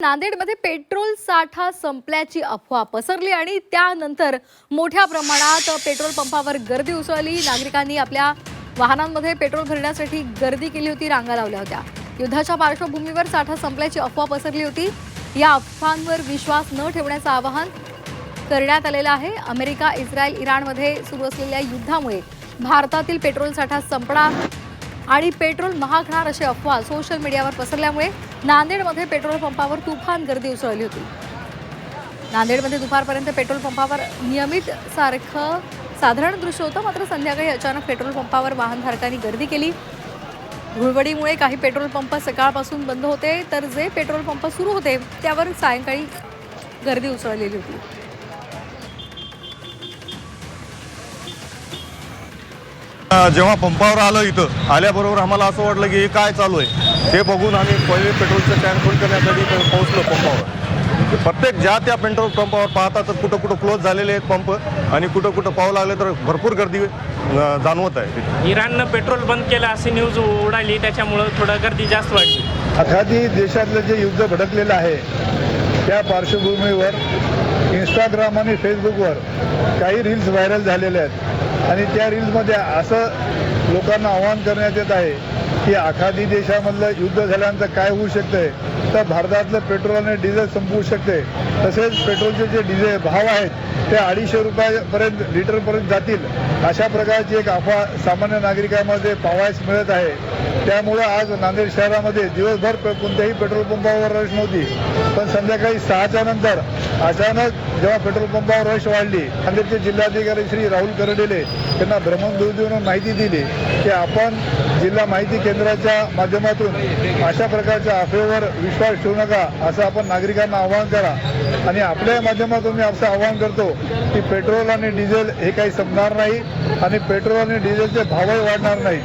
नांदेडमध्ये पेट्रोल साठा संपल्याची अफवा पसरली आणि त्यानंतर मोठ्या प्रमाणात पेट्रोल पंपावर गर्दी उसळली। नागरिकांनी आपल्या वाहनांमध्ये पेट्रोल भरण्यासाठी गर्दी केली होती, रांगा लावल्या होत्या। युद्धाच्या पार्श्वभूमीवर साठा संपल्याची अफवा पसरली होती। या अफवांवर विश्वास न ठेवण्याचं आवाहन करण्यात आलेलं आहे। अमेरिका, इस्रायल, इराणमध्ये सुरू असलेल्या युद्धामुळे भारतातील पेट्रोल साठा संपणार आणि पेट्रोल महागणार अशी अफवा सोशल मीडियावर पसरल्यामुळे नांदेडमध्ये पेट्रोल पंपावर तुफान गर्दी उसळली होती। नांदेडमध्ये दुपारपर्यंत पेट्रोल पंपावर नियमित सारखं साधारण दृश्य होतं, मात्र संध्याकाळी अचानक पेट्रोल पंपावर वाहनधारकांनी गर्दी केली। धुळवडीमुळे काही पेट्रोल पंप सकाळपासून बंद होते, तर जे पेट्रोल पंप सुरू होते त्यावर सायंकाळी गर्दी उसळलेली होती। जेव्हा पंपावर आलो, इथं आल्याबरोबर आम्हाला असं वाटलं की हे काय चालू आहे हे बघून आम्ही पहिले पेट्रोलचं टँक फुल करण्यासाठी पोहोचलो पंपावर। प्रत्येक ज्या त्या पेट्रोल पंपावर पाहता तर कुठं कुठं क्लोज झालेले आहेत पंप आणि कुठं कुठं पाहू लागले तर भरपूर गर्दी जाणवत आहे। इराणनं पेट्रोल बंद केलं अशी न्यूज उडाली, त्याच्यामुळं थोडं गर्दी जास्त वाढली। आखाती देशातलं जे युद्ध भडकलेलं आहे त्या पार्श्वभूमीवर इंस्टाग्राम आणि फेसबुकवर काही रील्स व्हायरल झालेले आहेत आणि त्या रील्समध्ये असं लोकांना आवाहन करण्यात येत आहे की आखाती देशामधलं युद्ध झाल्यानंतर काय होऊ शकते, तर भारतातलं पेट्रोल आणि डिझेल संपवू शकते। तसेच पेट्रोलचे जे डिझेल भाव आहेत ते 250 रुपयापर्यंत लिटरपर्यंत जातील, अशा प्रकारची एक अफवा सामान्य नागरिकांमध्ये पाहावयास मिळत आहे। त्यामुळं आज नांदेड शहरामध्ये दिवसभर कोणत्याही पेट्रोल पंपावर रश नव्हती, पण संध्याकाळी 6च्या नंतर अचानक जेव्हा पेट्रोल पंपावर रश वाढली, नांदेडचे जिल्हाधिकारी श्री राहुल करडेले त्यांना भ्रमणध्वनीवरून माहिती दिली की आपण जिल्हा माहिती केंद्राच्या माध्यमातून अशा प्रकारच्या अफवेवर विश्वास ठेवू नका, असं आपण नागरिकांना आवाहन करा। आणि आपल्या माध्यमातून मी असं आवाहन करतो की पेट्रोल आणि डिझेल हे काही संपणार नाही आणि पेट्रोल आणि डिझेलचे भावही वाढणार नाही।